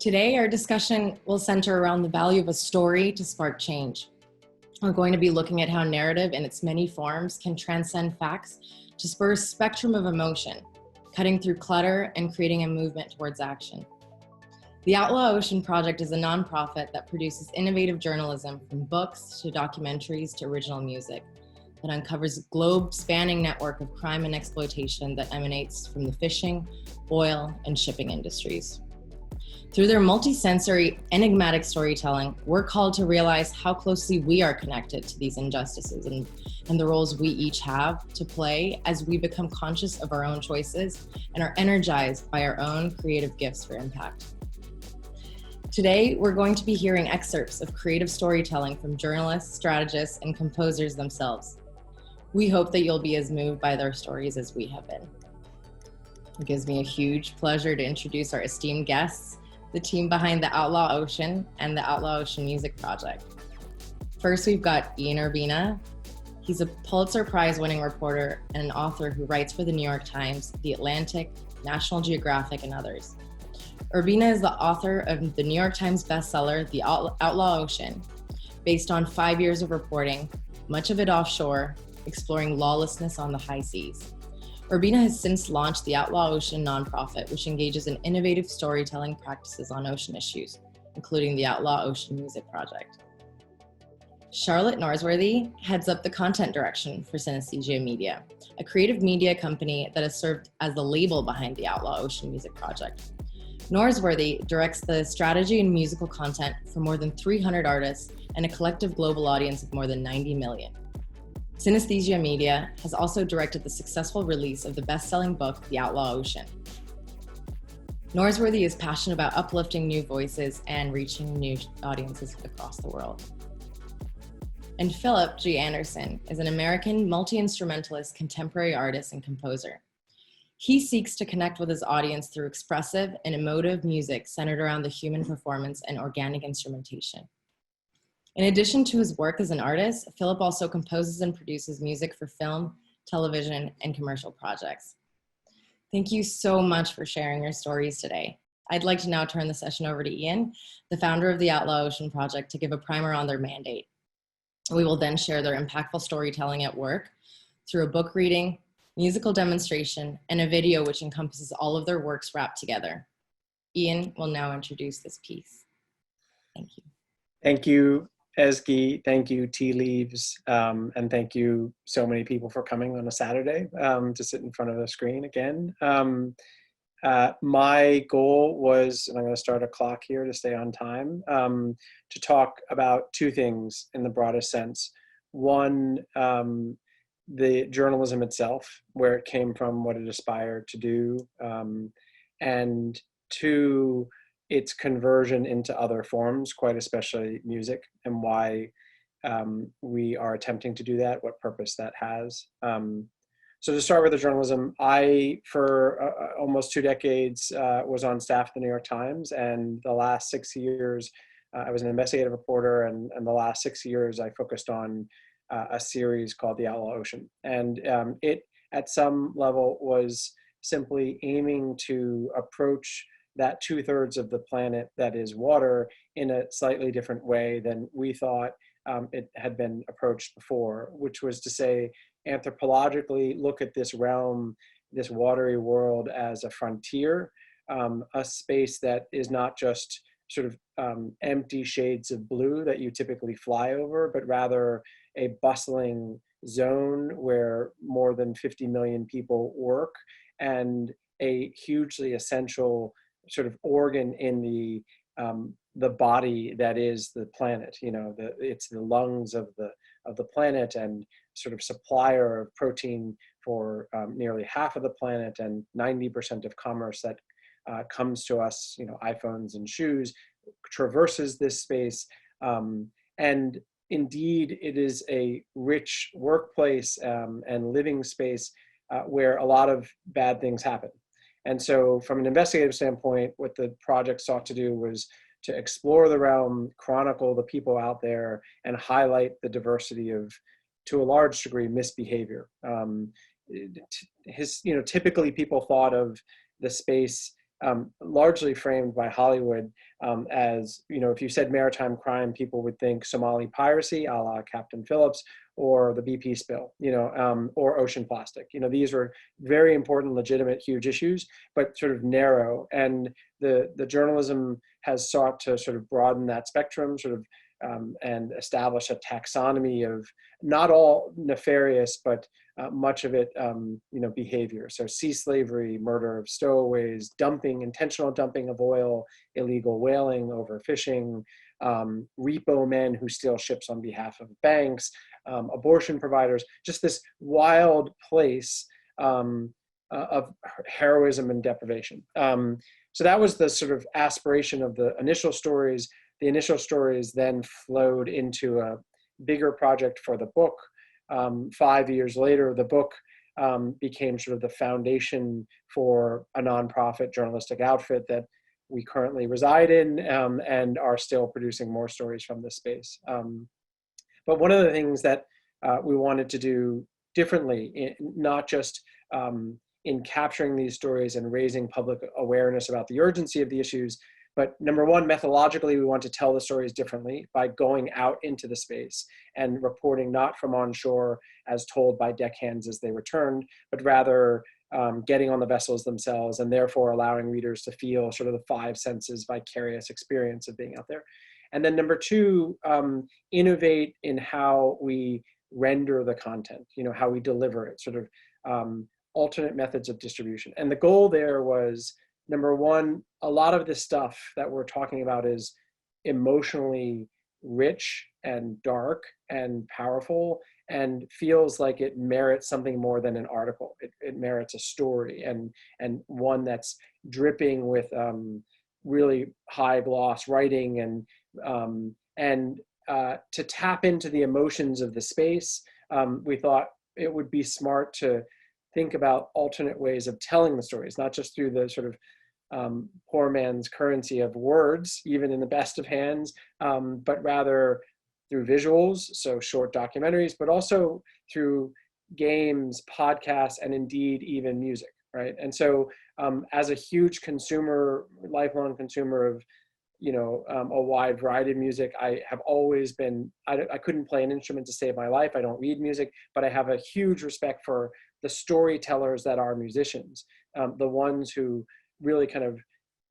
Today, our discussion will center around the value of a story to spark change. We're going to be looking at how narrative in its many forms can transcend facts to spur a spectrum of emotion, cutting through clutter and creating a movement towards action. The Outlaw Ocean Project is a nonprofit that produces innovative journalism from books to documentaries to original music that uncovers a globe-spanning network of crime and exploitation that emanates from the fishing, oil, and shipping industries. Through their multi-sensory, enigmatic storytelling, we're called to realize how closely we are connected to these injustices and the roles we each have to play as we become conscious of our own choices and are energized by our own creative gifts for impact. Today, we're going to be hearing excerpts of creative storytelling from journalists, strategists, and composers themselves. We hope that you'll be as moved by their stories as we have been. It gives me a huge pleasure to introduce our esteemed guests, the team behind the Outlaw Ocean and the Outlaw Ocean Music Project. First, we've got Ian Urbina. He's a Pulitzer Prize-winning reporter and an author who writes for the New York Times, The Atlantic, National Geographic, and others. Urbina is the author of the New York Times bestseller, The Outlaw Ocean, based on 5 years of reporting, much of it offshore, exploring lawlessness on the high seas. Urbina has since launched the Outlaw Ocean nonprofit, which engages in innovative storytelling practices on ocean issues, including the Outlaw Ocean Music Project. Charlotte Norsworthy heads up the content direction for Synesthesia Media, a creative media company that has served as the label behind the Outlaw Ocean Music Project. Norsworthy directs the strategy and musical content for more than 300 artists and a collective global audience of more than 90 million. Synesthesia Media has also directed the successful release of the best-selling book, The Outlaw Ocean. Norsworthy is passionate about uplifting new voices and reaching new audiences across the world. And Philip G. Anderson is an American multi-instrumentalist, contemporary artist, and composer. He seeks to connect with his audience through expressive and emotive music centered around the human performance and organic instrumentation. In addition to his work as an artist, Philip also composes and produces music for film, television, and commercial projects. Thank you so much for sharing your stories today. I'd like to now turn the session over to Ian, the founder of the Outlaw Ocean Project, to give a primer on their mandate. We will then share their impactful storytelling at work through a book reading, musical demonstration, and a video which encompasses all of their works wrapped together. Ian will now introduce this piece. Thank you. Thank you, Ezgi. Thank you, Tealeaves. And thank you so many people for coming on a Saturday to sit in front of the screen again. My goal was, and I'm going to start a clock here to stay on time, to talk about two things in the broadest sense. One, the journalism itself, where it came from, what it aspired to do, and two, its conversion into other forms, quite especially music, and why we are attempting to do that, what purpose that has. So to start with the journalism, I, for almost 2 decades, was on staff at the New York Times, and the last 6 years, I was an investigative reporter, and the last 6 years, I focused on a series called The Outlaw Ocean. And it, at some level, was simply aiming to approach that 2/3 of the planet that is water in a slightly different way than we thought it had been approached before, which was to say, anthropologically look at this realm, this watery world, as a frontier, a space that is not just sort of empty shades of blue that you typically fly over, but rather a bustling zone where more than 50 million people work, and a hugely essential sort of organ in the body that is the planet. You know, it's the lungs of the planet, and sort of supplier of protein for nearly half of the planet, and 90% of commerce that comes to us, you know, iPhones and shoes, traverses this space. And indeed, it is a rich workplace and living space where a lot of bad things happen. And so from an investigative standpoint, what the project sought to do was to explore the realm, chronicle the people out there, and highlight the diversity of, to a large degree, misbehavior. Typically people thought of the space largely framed by Hollywood as, if you said maritime crime, people would think Somali piracy, a la Captain Phillips, or the BP spill, or ocean plastic. These were very important, legitimate, huge issues, but sort of narrow. And the journalism has sought to sort of broaden that spectrum, and establish a taxonomy of not all nefarious, but much of it, behavior. So sea slavery, murder of stowaways, intentional dumping of oil, illegal whaling, overfishing, repo men who steal ships on behalf of banks, abortion providers, just this wild place of heroism and deprivation. So that was the sort of aspiration of the initial stories. The initial stories then flowed into a bigger project for the book. 5 years later, the book became sort of the foundation for a nonprofit journalistic outfit that we currently reside in, and are still producing more stories from this space. But one of the things that we wanted to do differently, not just in capturing these stories and raising public awareness about the urgency of the issues, but number one, methodologically, we want to tell the stories differently by going out into the space and reporting not from on shore as told by deckhands as they returned, but rather getting on the vessels themselves, and therefore allowing readers to feel sort of the five senses vicarious experience of being out there. And then number two, innovate in how we render the content, how we deliver it, sort of alternate methods of distribution. And the goal there was, number one, a lot of this stuff that we're talking about is emotionally rich and dark and powerful, and feels like it merits something more than an article. It merits a story, and one that's dripping with really high gloss writing, and to tap into the emotions of the space. We thought it would be smart to think about alternate ways of telling the stories, not just through the sort of poor man's currency of words, even in the best of hands, but rather through visuals, so short documentaries, but also through games, podcasts, and indeed even music, right? And so as a huge consumer, lifelong consumer of a wide variety of music, I have always been, I couldn't play an instrument to save my life. I don't read music, but I have a huge respect for the storytellers that are musicians, the ones who really kind of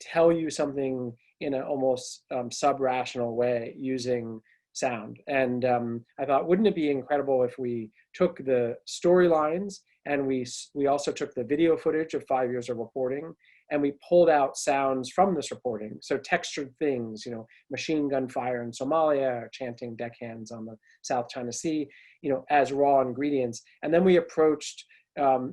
tell you something in an almost sub-rational way using sound. And I thought, wouldn't it be incredible if we took the storylines and we also took the video footage of 5 years of reporting, and we pulled out sounds from this reporting. So textured things, machine gun fire in Somalia, or chanting deckhands on the South China Sea, as raw ingredients. And then we approached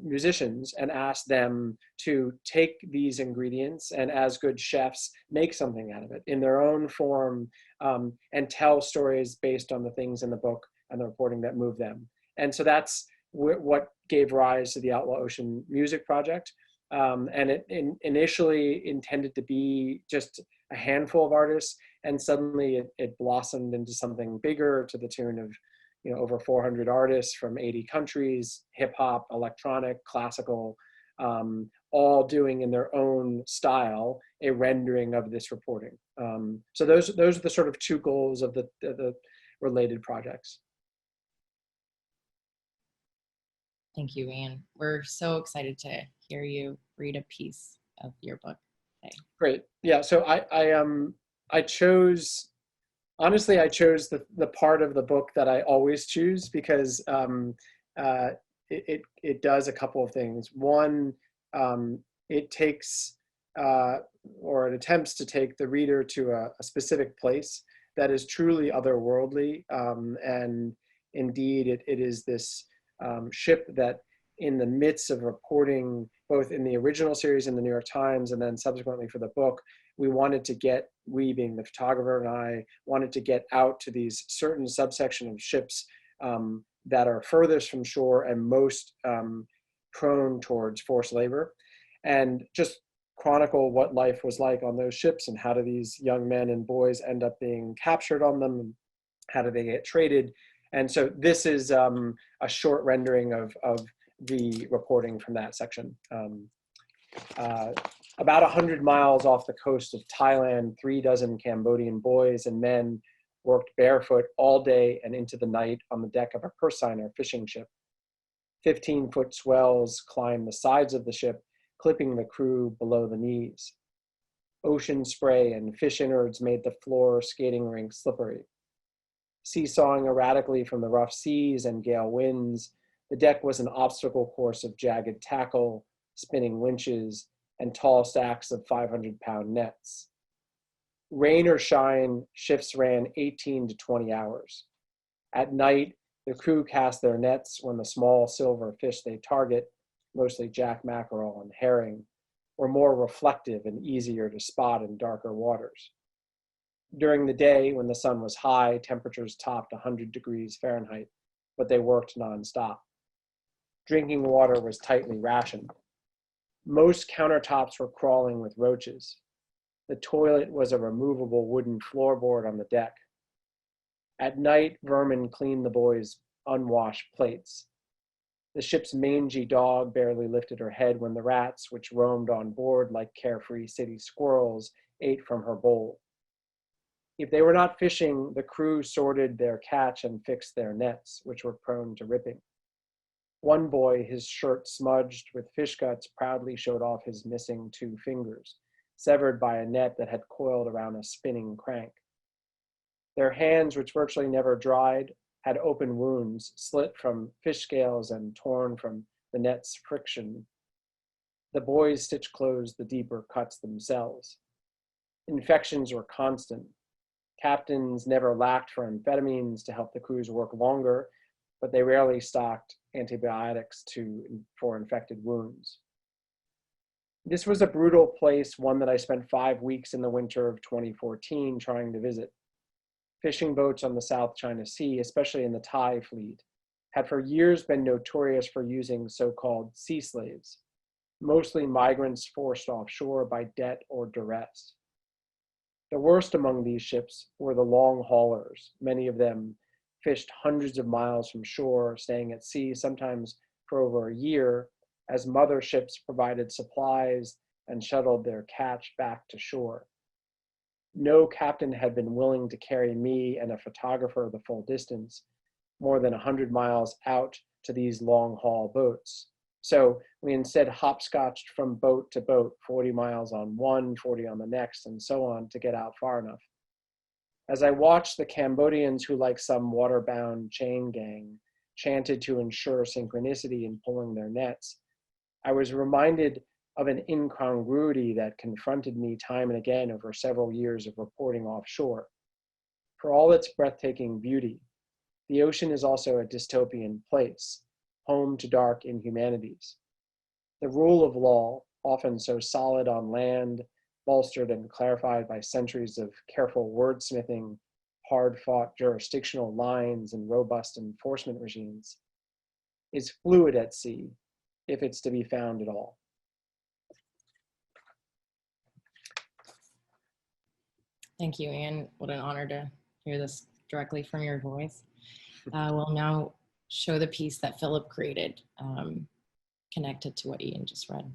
musicians and asked them to take these ingredients and, as good chefs, make something out of it in their own form, and tell stories based on the things in the book and the reporting that move them. And so that's what gave rise to the Outlaw Ocean Music Project. And it initially intended to be just a handful of artists, and suddenly it blossomed into something bigger, to the tune of over 400 artists from 80 countries, hip hop, electronic, classical, all doing in their own style a rendering of this reporting. So those are the sort of two goals of the related projects. Thank you, Ian. We're so excited to hear you read a piece of your book today. Great. Yeah. So I chose the part of the book that I always choose, because it does a couple of things. One, it takes or it attempts to take the reader to a specific place that is truly otherworldly, and indeed it is this ship that, in the midst of reporting, both in the original series in the New York Times and then subsequently for the book, we being the photographer and I, wanted to get out to these certain subsection of ships that are furthest from shore and most prone towards forced labor, and just chronicle what life was like on those ships, and how do these young men and boys end up being captured on them, and how do they get traded. And so this is a short rendering of the reporting from that section. About 100 miles off the coast of Thailand, 36 Cambodian boys and men worked barefoot all day and into the night on the deck of a Purseiner fishing ship. 15-foot swells climbed the sides of the ship, clipping the crew below the knees. Ocean spray and fish innards made the floor skating rink slippery. Seesawing erratically from the rough seas and gale winds, the deck was an obstacle course of jagged tackle, spinning winches, and tall stacks of 500-pound nets. Rain or shine, shifts ran 18 to 20 hours. At night, the crew cast their nets when the small silver fish they target, mostly jack mackerel and herring, were more reflective and easier to spot in darker waters. During the day, when the sun was high, temperatures topped 100 degrees Fahrenheit, but they worked nonstop. Drinking water was tightly rationed. Most countertops were crawling with roaches. The toilet was a removable wooden floorboard on the deck. At night, vermin cleaned the boys' unwashed plates. The ship's mangy dog barely lifted her head when the rats, which roamed on board like carefree city squirrels, ate from her bowl. If they were not fishing, the crew sorted their catch and fixed their nets, which were prone to ripping. One boy, his shirt smudged with fish guts, proudly showed off his missing 2 fingers, severed by a net that had coiled around a spinning crank. Their hands, which virtually never dried, had open wounds, slit from fish scales and torn from the net's friction. The boys stitched closed the deeper cuts themselves. Infections were constant. Captains never lacked for amphetamines to help the crews work longer, but they rarely stocked antibiotics for infected wounds. This was a brutal place, one that I spent 5 weeks in the winter of 2014 trying to visit. Fishing boats on the South China Sea, especially in the Thai fleet, had for years been notorious for using so-called sea slaves, mostly migrants forced offshore by debt or duress. The worst among these ships were the long haulers. Many of them fished hundreds of miles from shore, staying at sea sometimes for over a year, as mother ships provided supplies and shuttled their catch back to shore. No captain had been willing to carry me and a photographer the full distance, more than 100 miles out to these long-haul boats. So we instead hopscotched from boat to boat, 40 miles on one, 40 on the next, and so on to get out far enough. As I watched the Cambodians, who, like some water-bound chain gang, chanted to ensure synchronicity in pulling their nets, I was reminded of an incongruity that confronted me time and again over several years of reporting offshore. For all its breathtaking beauty, the ocean is also a dystopian place, home to dark inhumanities. The rule of law, often so solid on land, bolstered and clarified by centuries of careful wordsmithing, hard-fought jurisdictional lines, and robust enforcement regimes, is fluid at sea, if it's to be found at all. Thank you, Ian. What an honor to hear this directly from your voice. We'll now show the piece that Philip created, connected to what Ian just read.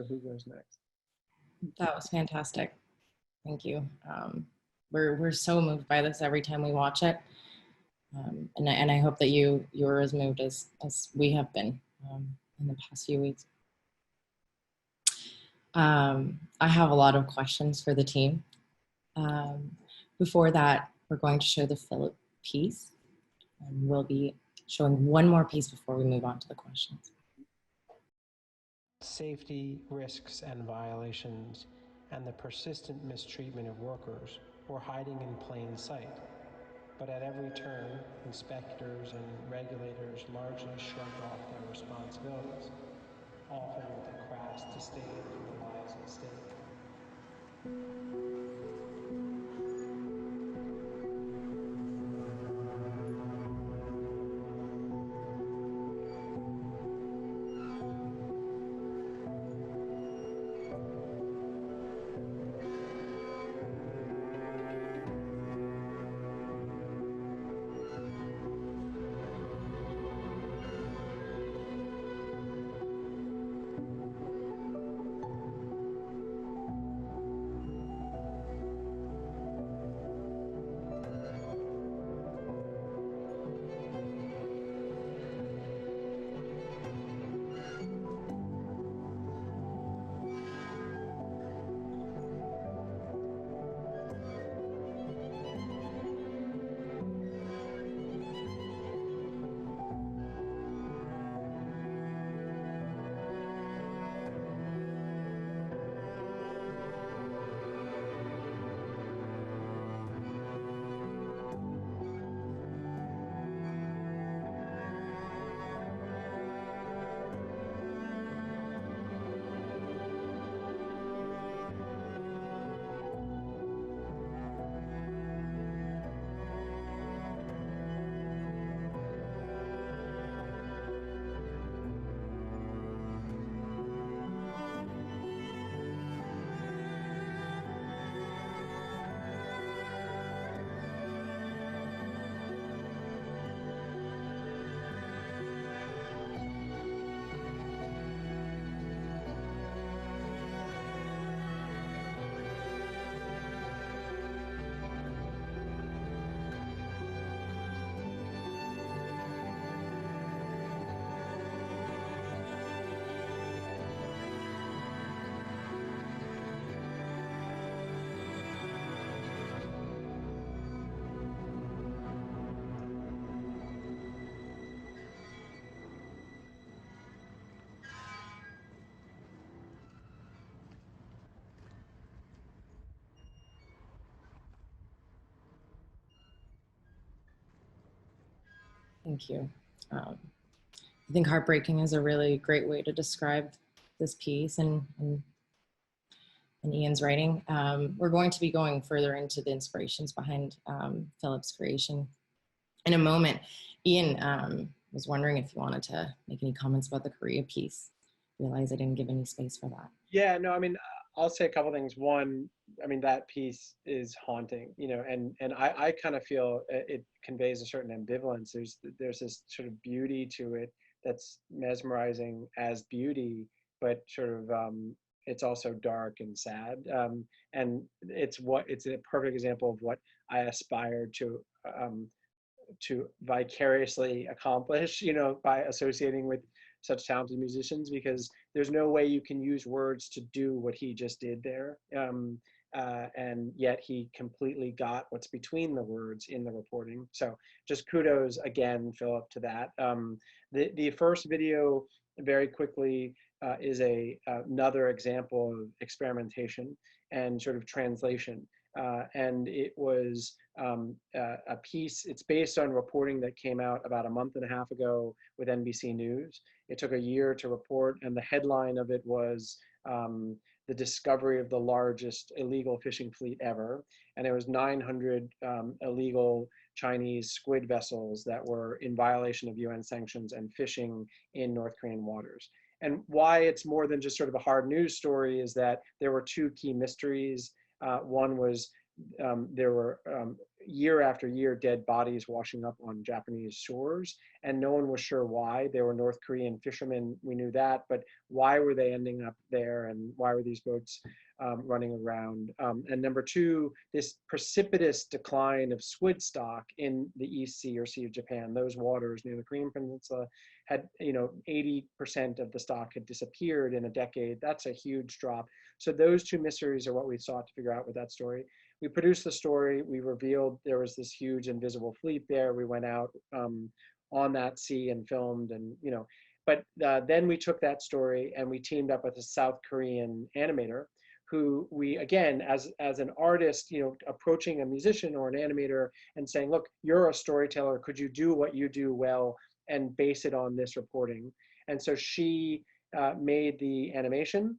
So who goes next? That was fantastic. Thank you. We're so moved by this every time we watch it. And I hope that you're as moved as we have been in the past few weeks. I have a lot of questions for the team. Before that, we're going to show the Philip piece, and we'll be showing one more piece before we move on to the questions. Safety risks and violations, and the persistent mistreatment of workers were hiding in plain sight. But at every turn, inspectors and regulators largely shrugged off their responsibilities, often with a crass disdain for the lies at stake. Thank you. I think heartbreaking is a really great way to describe this piece and Ian's writing. We're going to be going further into the inspirations behind Philip's creation in a moment. Ian was wondering if you wanted to make any comments about the Korea piece. Realize I didn't give any space for that. Yeah, no, I mean, I'll say a couple things. One, I mean, that piece is haunting, you know, and I kind of feel it conveys a certain ambivalence. There's this sort of beauty to it that's mesmerizing as beauty, but sort of it's also dark and sad. And it's a perfect example of what I aspire to vicariously accomplish, you know, by associating with such talented musicians, because there's no way you can use words to do what he just did there. And yet he completely got what's between the words in the reporting. So just kudos again, Philip, to that. The first video, very quickly, is another example of experimentation and sort of translation. And it was a piece, it's based on reporting that came out about a month and a half ago with NBC News. It took a year to report, and the headline of it was the discovery of the largest illegal fishing fleet ever. And it was 900 illegal Chinese squid vessels that were in violation of UN sanctions and fishing in North Korean waters. And why it's more than just sort of a hard news story is that there were two key mysteries. One was there were year after year dead bodies washing up on Japanese shores, and no one was sure why. They were North Korean fishermen, we knew that, but why were they ending up there, and why were these boats running around? And number two, this precipitous decline of squid stock in the East Sea or Sea of Japan. Those waters near the Korean Peninsula had, 80% of the stock had disappeared in a decade. That's a huge drop. So those two mysteries are what we sought to figure out with that story. We produced the story. We revealed there was this huge invisible fleet there. We went out on that sea and filmed, and but then we took that story and we teamed up with a South Korean animator who we, again, as an artist, approaching a musician or an animator and saying, look, you're a storyteller. Could you do what you do well and base it on this reporting? And so she made the animation.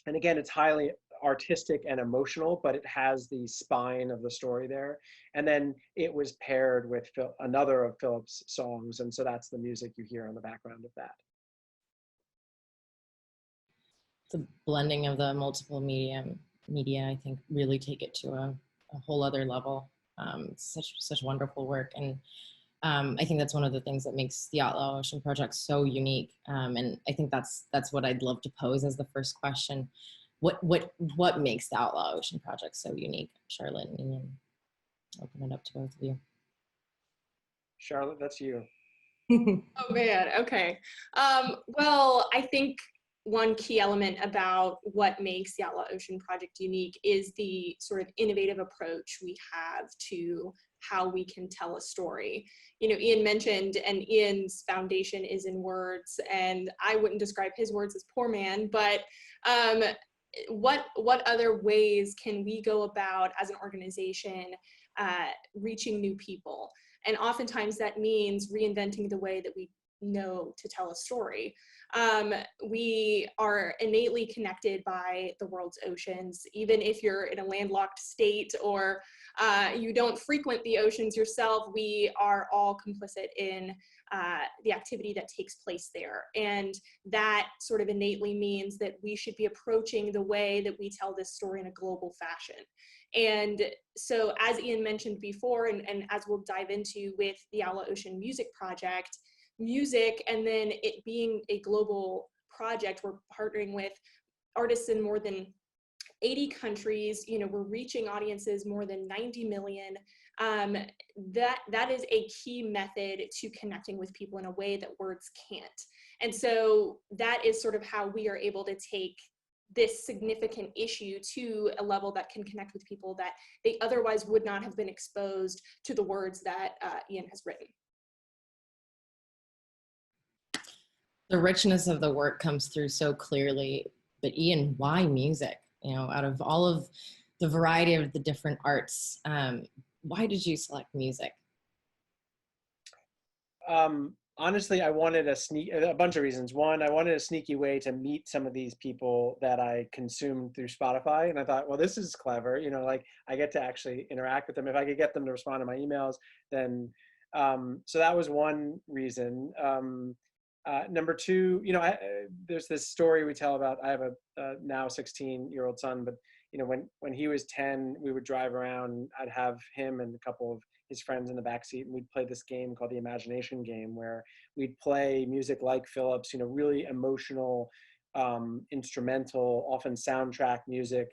And again, it's highly artistic and emotional, but it has the spine of the story there. And then it was paired with another of Philip's songs. And so that's the music you hear on the background of that. The blending of the multiple media, I think, really take it to a whole other level. It's such wonderful work. And I think that's one of the things that makes the Outlaw Ocean Project so unique. And I think that's what I'd love to pose as the first question. What makes the Outlaw Ocean Project so unique? Charlotte and Ian, open it up to both of you. Charlotte, that's you. Oh man, okay. Well, I think one key element about what makes the Outlaw Ocean Project unique is the sort of innovative approach we have to how we can tell a story. Ian mentioned, and Ian's foundation is in words, and I wouldn't describe his words as poor man, but what other ways can we go about as an organization reaching new people? And oftentimes that means reinventing the way that we know to tell a story. We are innately connected by the world's oceans, even if you're in a landlocked state or you don't frequent the oceans yourself. We are all complicit in the activity that takes place there. And that sort of innately means that we should be approaching the way that we tell this story in a global fashion. And so, as Ian mentioned before, and as we'll dive into with the Outlaw Ocean Music Project, music, and then it being a global project, we're partnering with artists in more than 80 countries. We're reaching audiences more than 90 million. That is a key method to connecting with people in a way that words can't. And so that is sort of how we are able to take this significant issue to a level that can connect with people that they otherwise would not have been exposed to the words that Ian has written. The richness of the work comes through so clearly, but Ian, why music? Out of all of the variety of the different arts, why did you select music? Honestly, I wanted a bunch of reasons. One, I wanted a sneaky way to meet some of these people that I consumed through Spotify. And I thought, well, this is clever. I get to actually interact with them. If I could get them to respond to my emails, then, so that was one reason. Number two, there's this story we tell about, I have a now 16-year-old son, but when he was 10, we would drive around. I'd have him and a couple of his friends in the backseat, and we'd play this game called the Imagination Game, where we'd play music like Philip's, really emotional, instrumental, often soundtrack music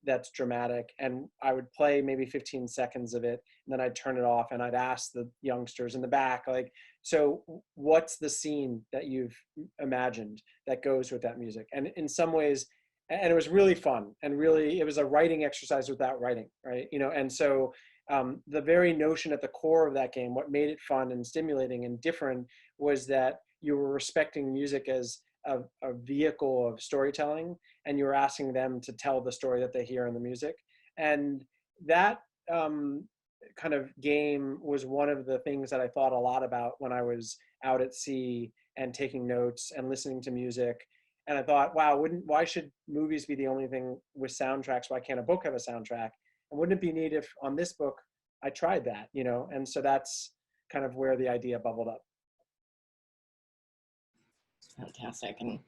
that's dramatic. And I would play maybe 15 seconds of it, and then I'd turn it off, and I'd ask the youngsters in the back, like, so what's the scene that you've imagined that goes with that music? And in some ways, and it was really fun, and really, it was a writing exercise without writing, right? And so the very notion at the core of that game, what made it fun and stimulating and different, was that you were respecting music as a vehicle of storytelling, and you were asking them to tell the story that they hear in the music. And that kind of game was one of the things that I thought a lot about when I was out at sea and taking notes and listening to music. And I thought, wow, why should movies be the only thing with soundtracks? Why can't a book have a soundtrack? And wouldn't it be neat if on this book I tried that, And so that's kind of where the idea bubbled up. Fantastic. And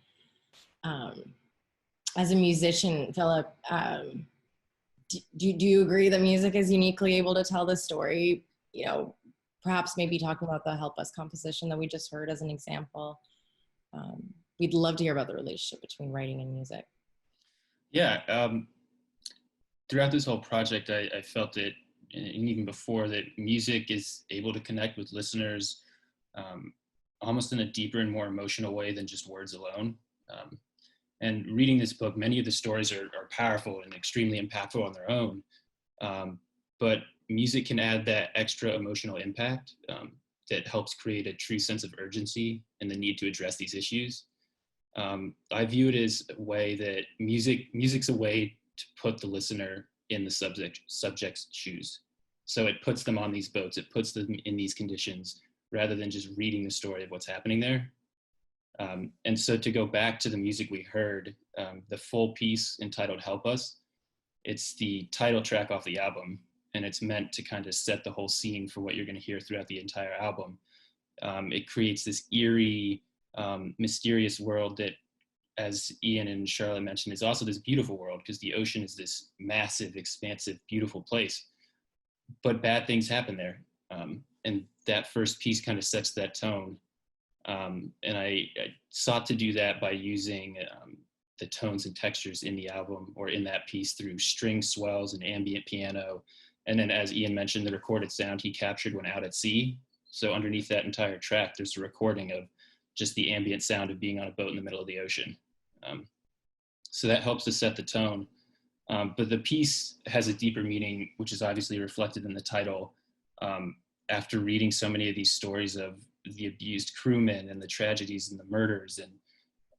as a musician, Philip, do you agree that music is uniquely able to tell the story, perhaps maybe talking about the Help Us composition that we just heard as an example. We'd love to hear about the relationship between writing and music. Yeah, throughout this whole project, I felt it, and even before, that music is able to connect with listeners almost in a deeper and more emotional way than just words alone. And reading this book, many of the stories are powerful and extremely impactful on their own. But music can add that extra emotional impact that helps create a true sense of urgency and the need to address these issues. I view it as a way that music's a way to put the listener in the subject's shoes. So it puts them on these boats, it puts them in these conditions, rather than just reading the story of what's happening there. And so to go back to the music we heard, the full piece entitled Help Us, it's the title track off the album, and it's meant to kind of set the whole scene for what you're going to hear throughout the entire album. It creates this eerie, mysterious world that, as Ian and Charlotte mentioned, is also this beautiful world, because the ocean is this massive, expansive, beautiful place. But bad things happen there. And that first piece kind of sets that tone. And I sought to do that by using the tones and textures in the album, or in that piece, through string swells and ambient piano. And then, as Ian mentioned, the recorded sound he captured when out at sea. So underneath that entire track, there's a recording of just the ambient sound of being on a boat in the middle of the ocean. So that helps to set the tone. But the piece has a deeper meaning, which is obviously reflected in the title. After reading so many of these stories of the abused crewmen and the tragedies and the murders and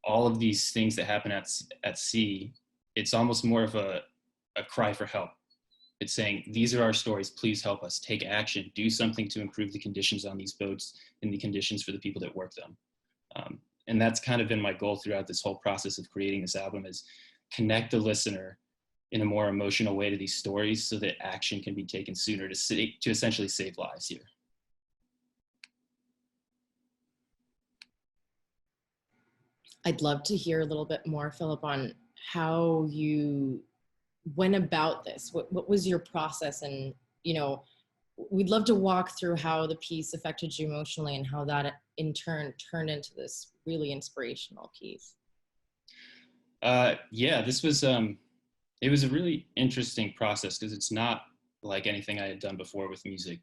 all of these things that happen at sea, it's almost more of a cry for help. It's saying, these are our stories, please help us, take action, do something to improve the conditions on these boats and the conditions for the people that work them. And that's kind of been my goal throughout this whole process of creating this album, is connect the listener in a more emotional way to these stories so that action can be taken sooner to essentially save lives here. I'd love to hear a little bit more, Philip, on how you went about this. What was your process? And, you know, we'd love to walk through how the piece affected you emotionally and how that in turn turned into this really inspirational piece. Yeah, this was, it was a really interesting process, because it's not like anything I had done before with music.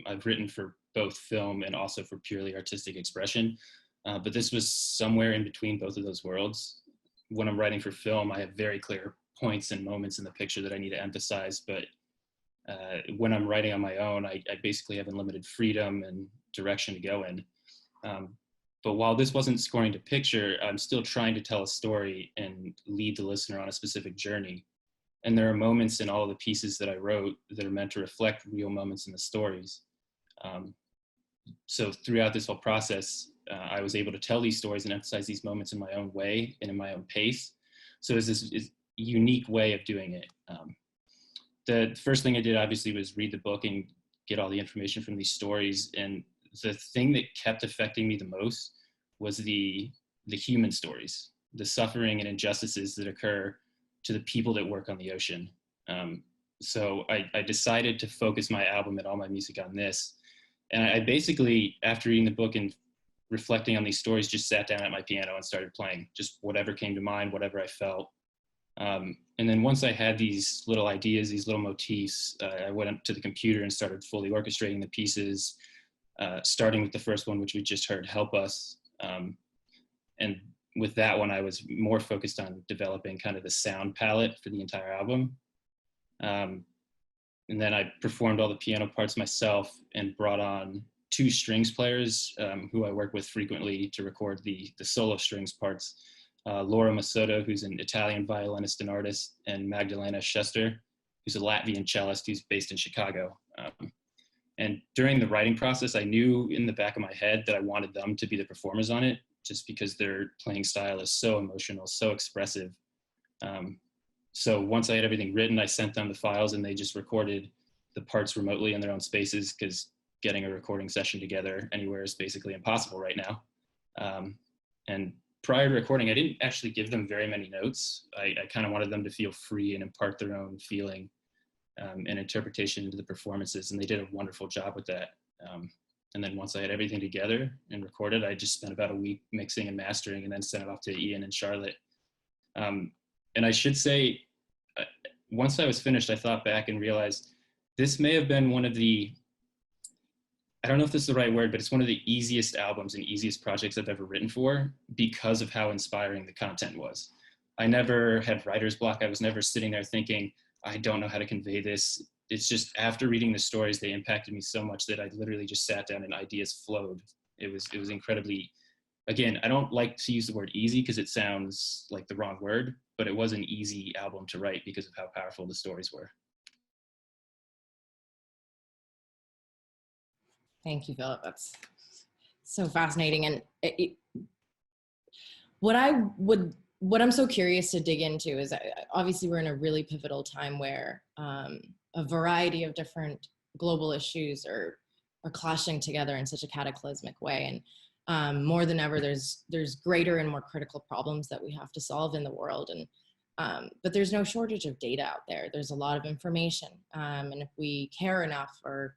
I've written for both film and also for purely artistic expression, but this was somewhere in between both of those worlds. When I'm writing for film, I have very clear points and moments in the picture that I need to emphasize, but when I'm writing on my own, I basically have unlimited freedom and direction to go in. But while this wasn't scoring to picture, I'm still trying to tell a story and lead the listener on a specific journey. And there are moments in all of the pieces that I wrote that are meant to reflect real moments in the stories. So throughout this whole process, I was able to tell these stories and emphasize these moments in my own way and in my own pace. So it's this unique way of doing it. The first thing I did, obviously, was read the book and get all the information from these stories. And the thing that kept affecting me the most was the human stories, the suffering and injustices that occur to the people that work on the ocean. So I decided to focus my album and all my music on this. And I basically, after reading the book and reflecting on these stories, just sat down at my piano and started playing, just whatever came to mind, whatever I felt. And then once I had these little ideas, these little motifs, I went up to the computer and started fully orchestrating the pieces, starting with the first one, which we just heard, Help Us. And with that one, I was more focused on developing kind of the sound palette for the entire album. And then I performed all the piano parts myself and brought on 2 strings players who I work with frequently to record the solo strings parts. Laura Masoto, who's an Italian violinist and artist, and Magdalena Schester, who's a Latvian cellist who's based in Chicago. And during the writing process, I knew in the back of my head that I wanted them to be the performers on it, just because their playing style is so emotional, so expressive. So once I had everything written, I sent them the files and they just recorded the parts remotely in their own spaces, because getting a recording session together anywhere is basically impossible right now. And prior to recording, I didn't actually give them very many notes. I kind of wanted them to feel free and impart their own feeling and interpretation into the performances, and they did a wonderful job with that. And then once I had everything together and recorded, I just spent about a week mixing and mastering and then sent it off to Ian and Charlotte. And I should say, once I was finished, I thought back and realized this may have been one of the, I don't know if this is the right word, but it's one of the easiest albums and easiest projects I've ever written for because of how inspiring the content was. I never had writer's block. I was never sitting there thinking, I don't know how to convey this. It's just after reading the stories, they impacted me so much that I literally just sat down and ideas flowed. It was incredibly, again, I don't like to use the word easy because it sounds like the wrong word, but it was an easy album to write because of how powerful the stories were. Thank you, Philip. That's so fascinating. And what I'm so curious to dig into is, obviously we're in a really pivotal time where a variety of different global issues are clashing together in such a cataclysmic way. And more than ever, there's greater and more critical problems that we have to solve in the world. And but there's no shortage of data out there. There's a lot of information. And if we care enough, or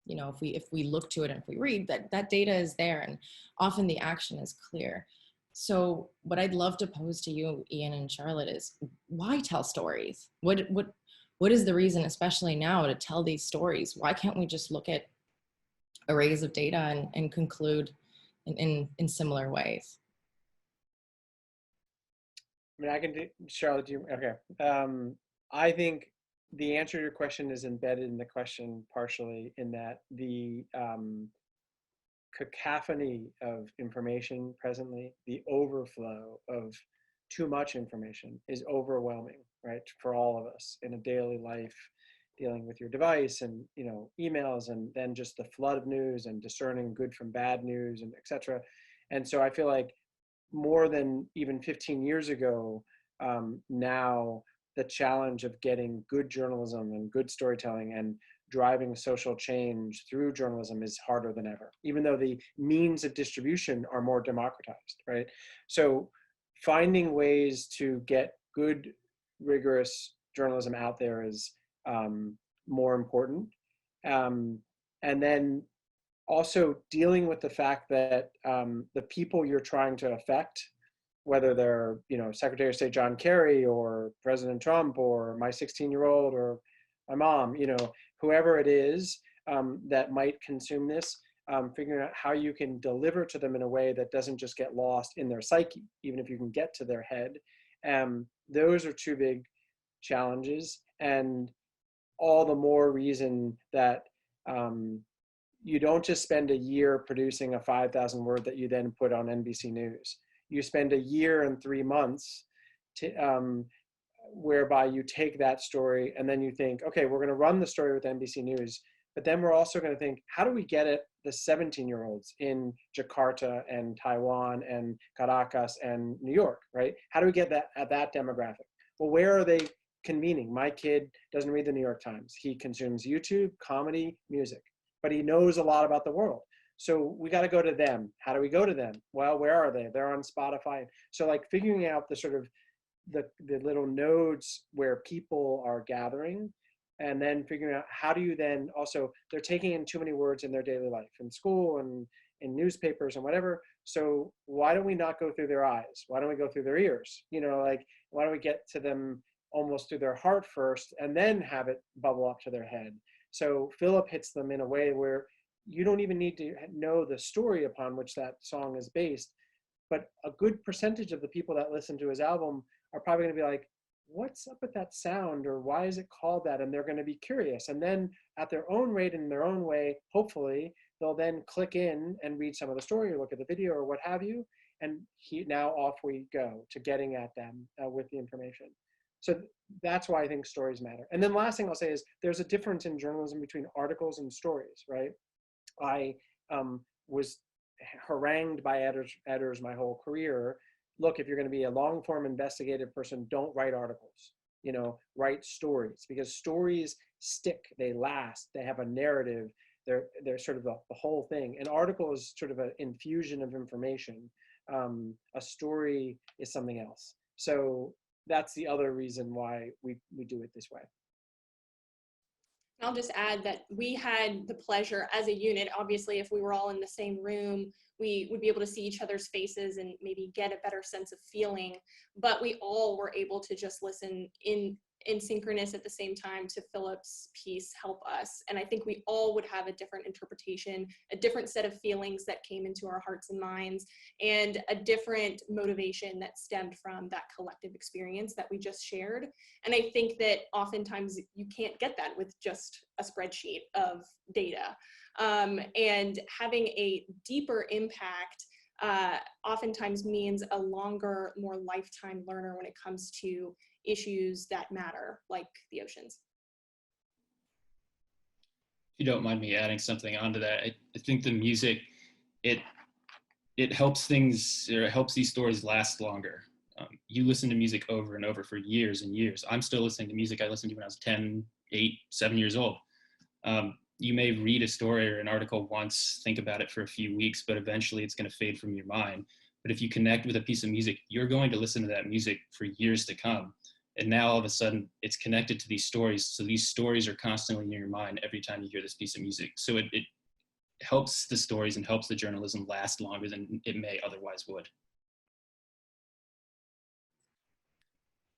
if we look to it and if we read, that data is there, and often the action is clear. So what I'd love to pose to you, Ian and Charlotte, is why tell stories? What is the reason, especially now, to tell these stories? Why can't we just look at arrays of data and conclude in similar ways? I mean, I can do, Charlotte, do you, okay. I think the answer to your question is embedded in the question partially, in that the cacophony of information presently, the overflow of too much information is overwhelming, right? For all of us in a daily life, dealing with your device and emails, and then just the flood of news and discerning good from bad news, and etc. And so I feel like more than even 15 years ago, now the challenge of getting good journalism and good storytelling and driving social change through journalism is harder than ever, even though the means of distribution are more democratized, right? So finding ways to get good, rigorous journalism out there is more important. And then also dealing with the fact that the people you're trying to affect, whether they're Secretary of State John Kerry or President Trump or my 16-year-old or my mom, whoever it is that might consume this, figuring out how you can deliver to them in a way that doesn't just get lost in their psyche, even if you can get to their head. Those are two big challenges, and all the more reason that you don't just spend a year producing a 5,000 word that you then put on NBC News. You spend a year and 3 months whereby you take that story and then you think, okay, we're going to run the story with NBC News, but then we're also going to think, how do we get at the 17-year-olds in Jakarta and Taiwan and Caracas and New York, right? How do we get that at that demographic? Well, where are they convening? My kid doesn't read the New York Times. He consumes YouTube, comedy, music, but he knows a lot about the world. So we got to go to them. How do we go to them? Well, where are they? They're on Spotify. So like figuring out the sort of the little nodes where people are gathering, and then figuring out how do you then also, they're taking in too many words in their daily life, in school and in newspapers and whatever. So why don't we not go through their eyes? Why don't we go through their ears? Like, why don't we get to them almost through their heart first and then have it bubble up to their head? So Philip hits them in a way where you don't even need to know the story upon which that song is based, but a good percentage of the people that listen to his album are probably going to be like, what's up with that sound, or why is it called that? And they're going to be curious. And then at their own rate, in their own way, hopefully, they'll then click in and read some of the story or look at the video or what have you. And now off we go to getting at them with the information. So that's why I think stories matter. And then last thing I'll say is there's a difference in journalism between articles and stories, right? I was harangued by editors my whole career. Look, if you're going to be a long form investigative person, don't write articles, write stories, because stories stick, they last, they have a narrative, they're sort of the whole thing. An article is sort of an infusion of information. A story is something else. So that's the other reason why we do it this way. I'll just add that we had the pleasure as a unit, obviously, if we were all in the same room, we would be able to see each other's faces and maybe get a better sense of feeling, but we all were able to just listen in synchronous at the same time to Philip's piece help us. And I think we all would have a different interpretation, a different set of feelings that came into our hearts and minds, and a different motivation that stemmed from that collective experience that we just shared. And I think that oftentimes you can't get that with just a spreadsheet of data. And having a deeper impact oftentimes means a longer, more lifetime learner when it comes to issues that matter, like the oceans. If you don't mind me adding something onto that, I think the music, it helps things, or it helps these stories last longer. You listen to music over and over for years and years. I'm still listening to music I listened to when I was 10, 8, 7 years old. You may read a story or an article once, think about it for a few weeks, but eventually it's going to fade from your mind. But if you connect with a piece of music, you're going to listen to that music for years to come. And now all of a sudden it's connected to these stories. So these stories are constantly in your mind every time you hear this piece of music. So it helps the stories and helps the journalism last longer than it may otherwise would.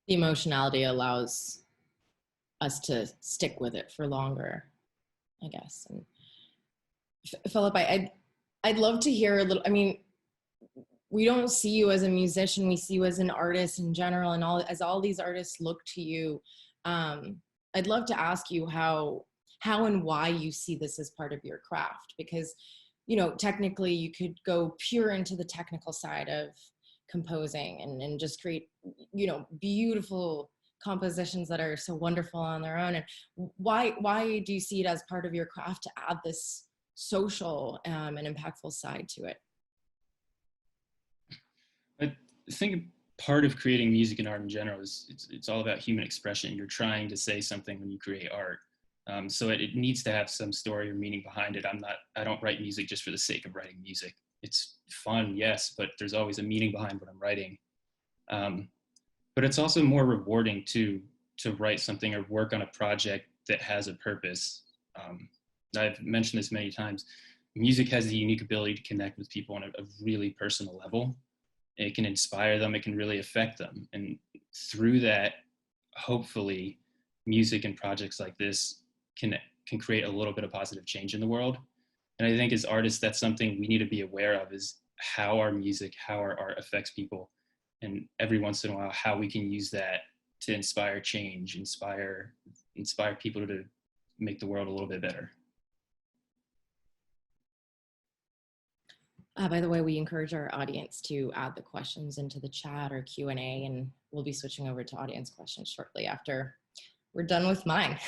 The emotionality allows us to stick with it for longer, I guess. And Philip, I'd love to hear a little, I mean, we don't see you as a musician, we see you as an artist in general, and as all these artists look to you. I'd love to ask you how and why you see this as part of your craft, because, you know, technically you could go pure into the technical side of composing and just create, you know, beautiful compositions that are so wonderful on their own. And why do you see it as part of your craft to add this social and impactful side to it? I think part of creating music and art in general is it's all about human expression. You're trying to say something when you create art. So it needs to have some story or meaning behind it. I don't write music just for the sake of writing music. It's fun, yes, but there's always a meaning behind what I'm writing. But it's also more rewarding to write something or work on a project that has a purpose. I've mentioned this many times. Music has the unique ability to connect with people on a really personal level. It can inspire them, it can really affect them. And through that, hopefully, music and projects like this can create a little bit of positive change in the world. And I think as artists, that's something we need to be aware of, is how our music, how our art affects people. And every once in a while, how we can use that to inspire change, inspire people to make the world a little bit better. By the way, we encourage our audience to add the questions into the chat or Q&A, and we'll be switching over to audience questions shortly after we're done with mine.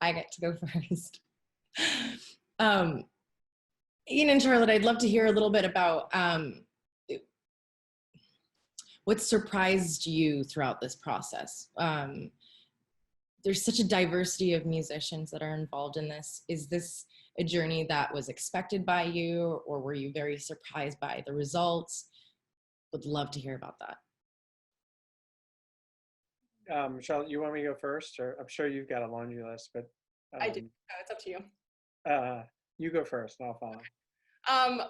I get to go first. Ian and Charlotte, I'd love to hear a little bit about what surprised you throughout this process. There's such a diversity of musicians that are involved in this. Is this a journey that was expected by you, or were you very surprised by the results? Would love to hear about that. Charlotte, you want me to go first? Or I'm sure you've got a laundry list, but I do. No, it's up to you. You go first and I'll follow.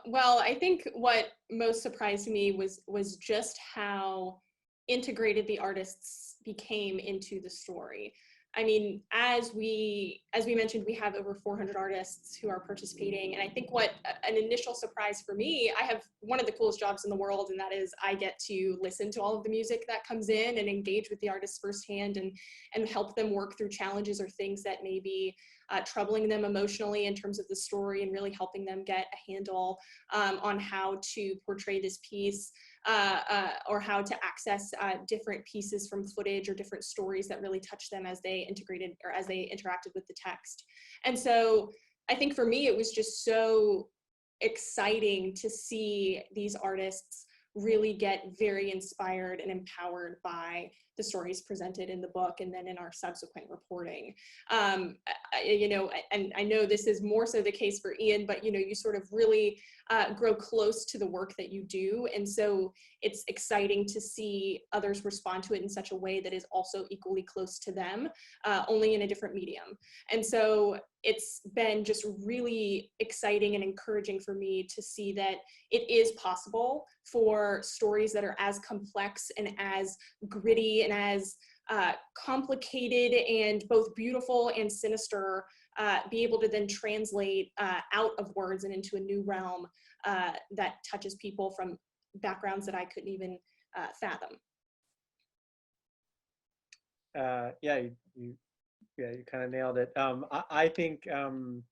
Well, I think what most surprised me was just how integrated the artists became into the story. I mean, as we mentioned, we have over 400 artists who are participating. And I think what an initial surprise for me, I have one of the coolest jobs in the world, and that is I get to listen to all of the music that comes in and engage with the artists firsthand and help them work through challenges or things that may be troubling them emotionally in terms of the story, and really helping them get a handle on how to portray this piece. Or how to access different pieces from footage or different stories that really touch them as they integrated or as they interacted with the text. And so I think for me, it was just so exciting to see these artists really get very inspired and empowered by the stories presented in the book and then in our subsequent reporting. You know, and I know this is more so the case for Ian, but you know, you sort of really grow close to the work that you do. And so it's exciting to see others respond to it in such a way that is also equally close to them, only in a different medium. And so it's been just really exciting and encouraging for me to see that it is possible for stories that are as complex and as gritty and as complicated and both beautiful and sinister, be able to then translate out of words and into a new realm that touches people from backgrounds that I couldn't even fathom. Yeah, you kind of nailed it. I think on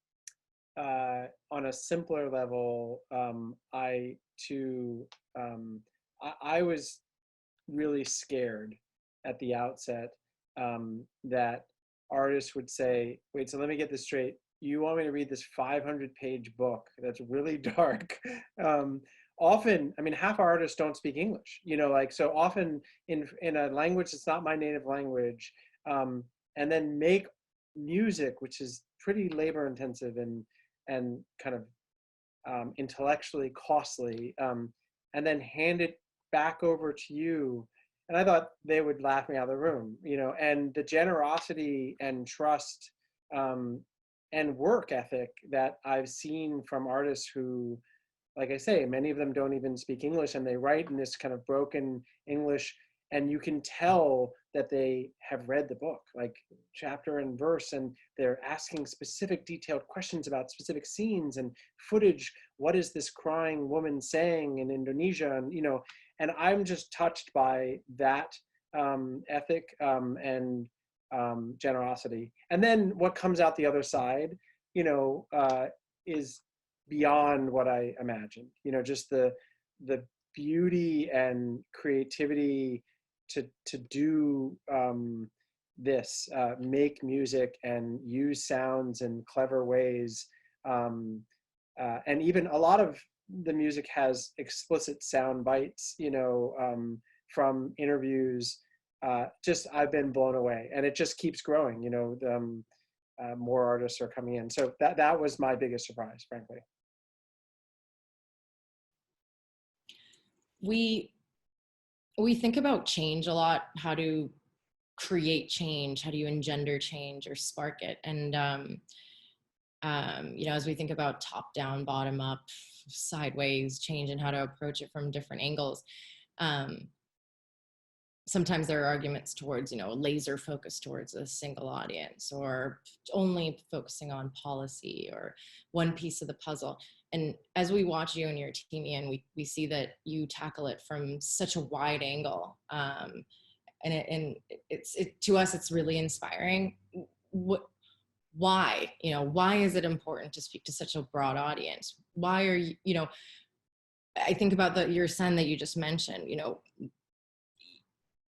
a simpler level, I too, I was really scared at the outset that artists would say, wait, so let me get this straight. You want me to read this 500-page book that's really dark? Often, I mean, half our artists don't speak English, you know, like, so often in a language that's not my native language, and then make music, which is pretty labor intensive and kind of intellectually costly, and then hand it back over to you. And I thought they would laugh me out of the room, you know, and the generosity and trust and work ethic that I've seen from artists who, like I say, many of them don't even speak English, and they write in this kind of broken English, and you can tell that they have read the book, like chapter and verse, and they're asking specific detailed questions about specific scenes and footage. What is this crying woman saying in Indonesia? And, you know, and I'm just touched by that ethic and generosity. And then what comes out the other side, you know, is beyond what I imagined. You know, just the beauty and creativity to do this, make music and use sounds in clever ways. And even a lot of the music has explicit sound bites, you know, from interviews. Just, I've been blown away, and it just keeps growing, you know, more artists are coming in. So that was my biggest surprise, frankly. We think about change a lot. How to create change, how do you engender change or spark it? And you know, as we think about top down, bottom up, sideways change and how to approach it from different angles, sometimes there are arguments towards, you know, laser focus towards a single audience, or only focusing on policy or one piece of the puzzle. And as we watch you and your team, Ian, we see that you tackle it from such a wide angle. And to us, it's really inspiring. Why, you know, why is it important to speak to such a broad audience? Why are you, you know, I think about your son that you just mentioned, you know,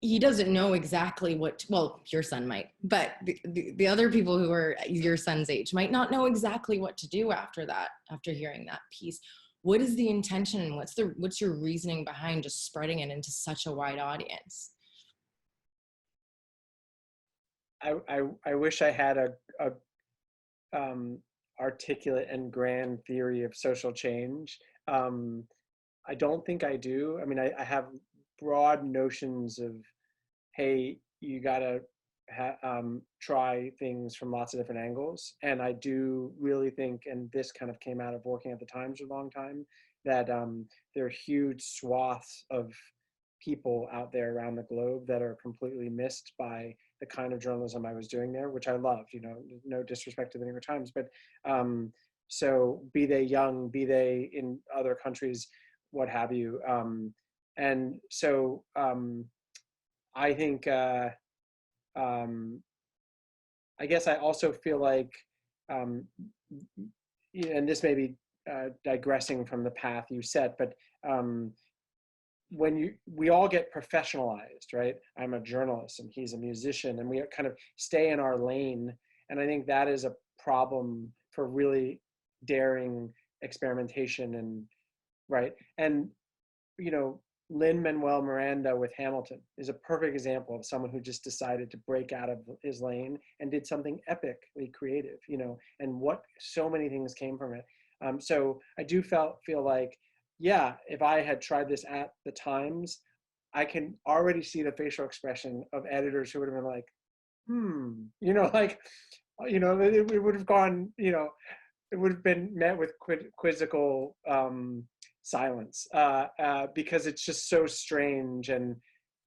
he doesn't know exactly what, well, your son might, but the other people who are your son's age might not know exactly what to do after that, after hearing that piece. What is the intention, and what's your reasoning behind just spreading it into such a wide audience? I wish I had a articulate and grand theory of social change. I don't think I do. I mean, I have broad notions of, hey, you gotta try things from lots of different angles. And I do really think, and this kind of came out of working at the Times for a long time, that there are huge swaths of people out there around the globe that are completely missed by the kind of journalism I was doing there, which I loved, you know, no disrespect to the New York Times, but so be they young, be they in other countries, what have you. And so I think, I guess I also feel like, and this may be digressing from the path you set, but when we all get professionalized, right? I'm a journalist and he's a musician, and we kind of stay in our lane. And I think that is a problem for really daring experimentation, and right. And, you know, Lin-Manuel Miranda with Hamilton is a perfect example of someone who just decided to break out of his lane and did something epically creative, you know, and what so many things came from it. So I do feel like, yeah, if I had tried this at the Times, I can already see the facial expression of editors who would have been like, you know, like, you know, it would have gone, you know, it would have been met with quizzical silence because it's just so strange and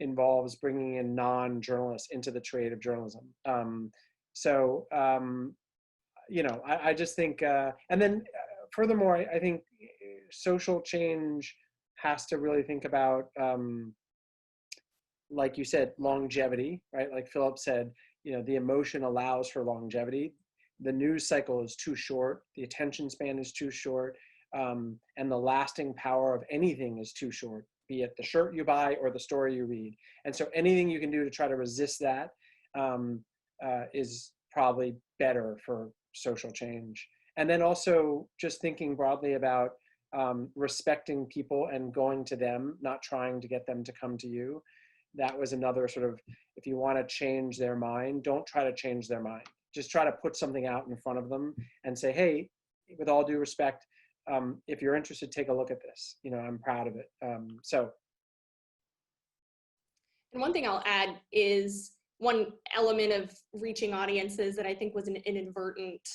involves bringing in non-journalists into the trade of journalism. You know, I just think, and then furthermore, I think social change has to really think about, like you said, longevity, right? Like Philip said, you know, the emotion allows for longevity. The news cycle is too short. The attention span is too short. And the lasting power of anything is too short, be it the shirt you buy or the story you read. And so anything you can do to try to resist that is probably better for social change. And then also just thinking broadly about respecting people and going to them, not trying to get them to come to you. That was another sort of, if you want to change their mind, don't try to change their mind. Just try to put something out in front of them and say, hey, with all due respect, if you're interested, take a look at this. You know, I'm proud of it. So. And one thing I'll add is one element of reaching audiences that I think was an inadvertent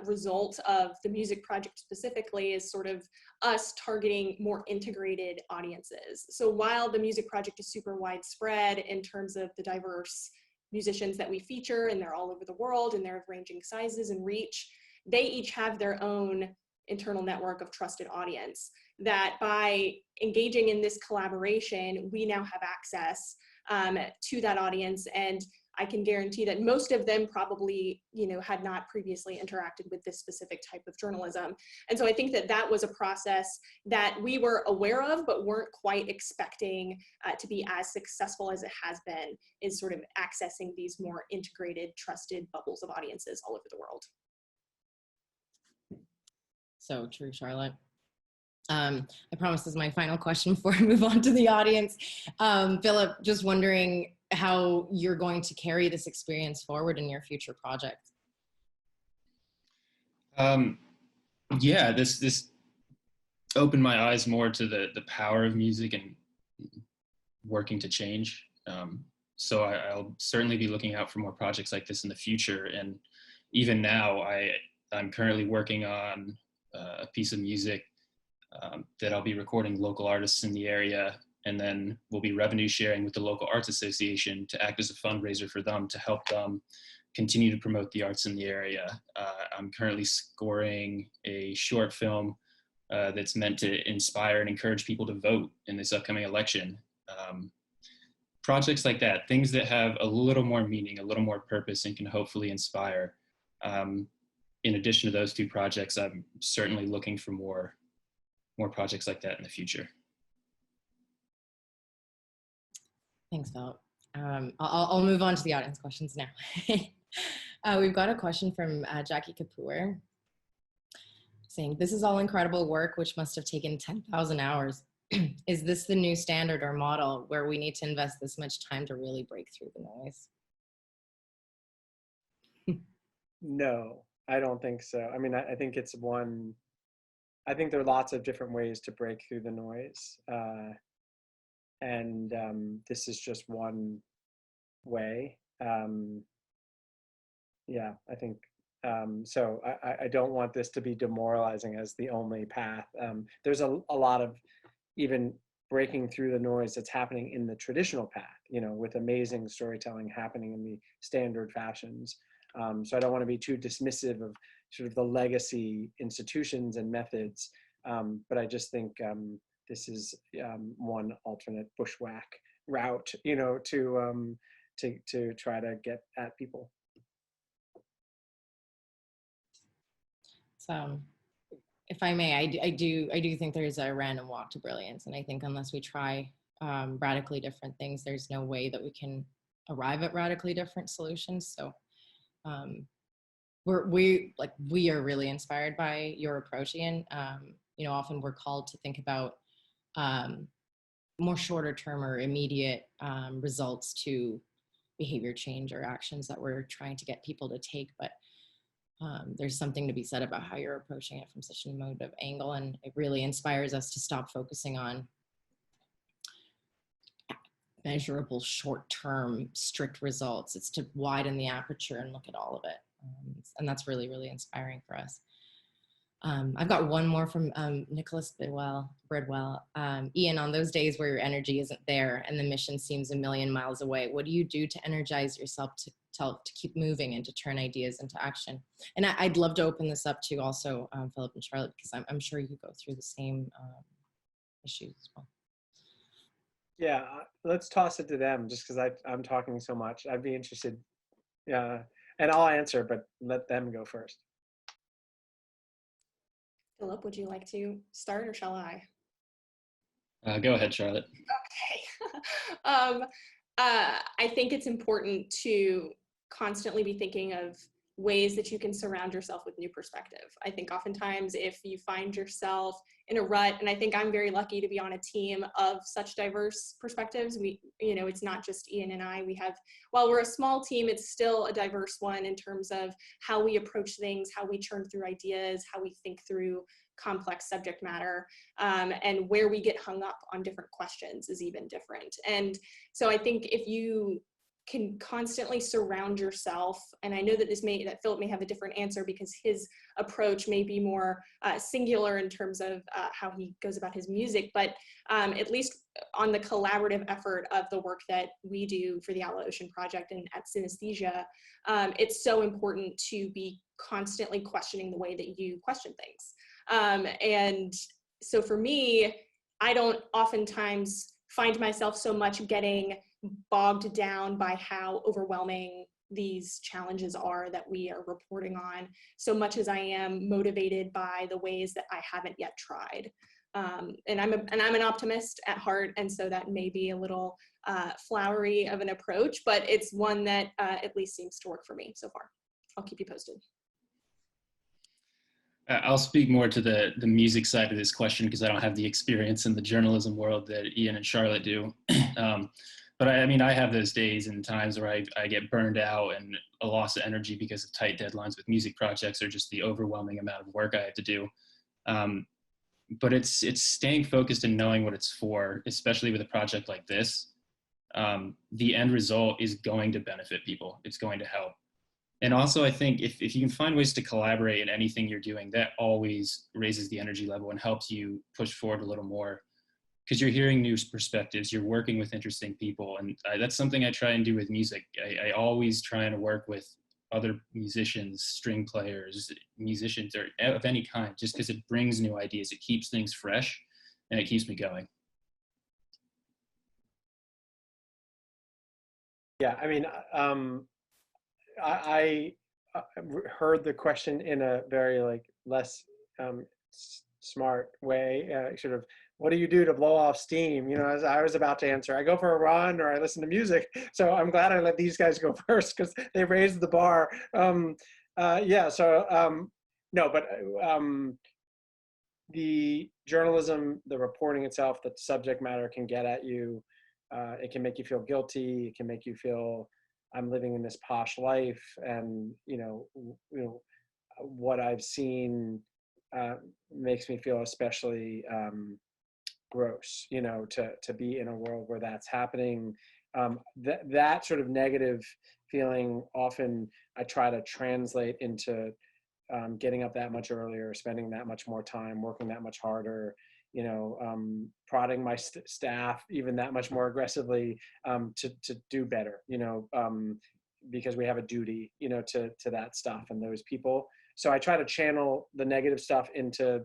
result of the music project specifically is sort of us targeting more integrated audiences. So while the music project is super widespread in terms of the diverse musicians that we feature, and they're all over the world and they're of ranging sizes and reach, they each have their own internal network of trusted audience that by engaging in this collaboration, we now have access to that audience. And I can guarantee that most of them probably, you know, had not previously interacted with this specific type of journalism. And so I think that that was a process that we were aware of, but weren't quite expecting to be as successful as it has been, is sort of accessing these more integrated, trusted bubbles of audiences all over the world. So true, Charlotte. I promise this is my final question before I move on to the audience. Philip, just wondering how you're going to carry this experience forward in your future projects. Yeah, this opened my eyes more to the power of music and working to change. So I'll certainly be looking out for more projects like this in the future. And even now, I'm currently working on a piece of music that I'll be recording local artists in the area, and then we'll be revenue sharing with the local arts association to act as a fundraiser for them to help them continue to promote the arts in the area. I'm currently scoring a short film that's meant to inspire and encourage people to vote in this upcoming election. Projects like that, things that have a little more meaning, a little more purpose, and can hopefully inspire. In addition to those two projects, I'm certainly looking for more projects like that in the future. Thanks, Philip. I'll move on to the audience questions now. We've got a question from Jackie Kapoor saying, this is all incredible work, which must have taken 10,000 hours. Is this the new standard or model where we need to invest this much time to really break through the noise? No, I don't think so. I mean, I think it's one, I think there are lots of different ways to break through the noise. And this is just one way. Yeah, I think, so I don't want this to be demoralizing as the only path. There's a lot of even breaking through the noise that's happening in the traditional path, you know, with amazing storytelling happening in the standard fashions. So I don't want to be too dismissive of sort of the legacy institutions and methods, but I just think this is one alternate bushwhack route, you know, to try to get at people. So, if I may, I do think there's a random walk to brilliance, and I think unless we try radically different things, there's no way that we can arrive at radically different solutions. So, we are really inspired by your approach, Ian. You know, often we're called to think about more shorter term or immediate results to behavior change or actions that we're trying to get people to take. But there's something to be said about how you're approaching it from such an emotive angle, and it really inspires us to stop focusing on measurable short-term strict results. It's to widen the aperture and look at all of it, and that's really, really inspiring for us. I've got one more from Nicholas Bridwell. Ian, on those days where your energy isn't there and the mission seems a million miles away, what do you do to energize yourself to keep moving and to turn ideas into action? And I'd love to open this up to also Philip and Charlotte, because I'm sure you go through the same issues as well. Yeah, let's toss it to them, just because I'm talking so much. I'd be interested. Yeah, and I'll answer, but let them go first. Philip, would you like to start, or shall I? Go ahead, Charlotte. Okay. I think it's important to constantly be thinking of ways that you can surround yourself with new perspective. I think oftentimes if you find yourself in a rut, and I think I'm very lucky to be on a team of such diverse perspectives. It's not just Ian and I. We have, while we're a small team, it's still a diverse one in terms of how we approach things, how we churn through ideas, how we think through complex subject matter, and where we get hung up on different questions is even different. And so I think if you can constantly surround yourself, and I know that that Philip may have a different answer because his approach may be more singular in terms of how he goes about his music, but at least on the collaborative effort of the work that we do for the Outlaw Ocean Project and at Synesthesia, it's so important to be constantly questioning the way that you question things. And so for me, I don't oftentimes find myself so much getting bogged down by how overwhelming these challenges are that we are reporting on, so much as I am motivated by the ways that I haven't yet tried. And I'm an optimist at heart, and so that may be a little flowery of an approach, but it's one that at least seems to work for me so far. I'll keep you posted. I'll speak more to the music side of this question because I don't have the experience in the journalism world that Ian and Charlotte do. But I have those days and times where I get burned out and a loss of energy because of tight deadlines with music projects or just the overwhelming amount of work I have to do. But it's staying focused and knowing what it's for, especially with a project like this. The end result is going to benefit people. It's going to help. And also, I think if you can find ways to collaborate in anything you're doing, that always raises the energy level and helps you push forward a little more. Because you're hearing new perspectives, you're working with interesting people. And that's something I try and do with music. I always try and work with other musicians, string players, musicians, or of any kind, just because it brings new ideas. It keeps things fresh, and it keeps me going. Yeah, I heard the question in a very less smart way, sort of, what do you do to blow off steam? As I was about to answer, I go for a run or I listen to music. So I'm glad I let these guys go first because they raised the bar. The journalism, the reporting itself, the subject matter can get at you. It can make you feel guilty. It can make you feel I'm living in this posh life, and what I've seen makes me feel especially gross. To be in a world where that's happening, that sort of negative feeling often I try to translate into getting up that much earlier, spending that much more time, working that much harder. Prodding my staff even that much more aggressively to do better, because we have a duty, to that stuff and those people. So I try to channel the negative stuff into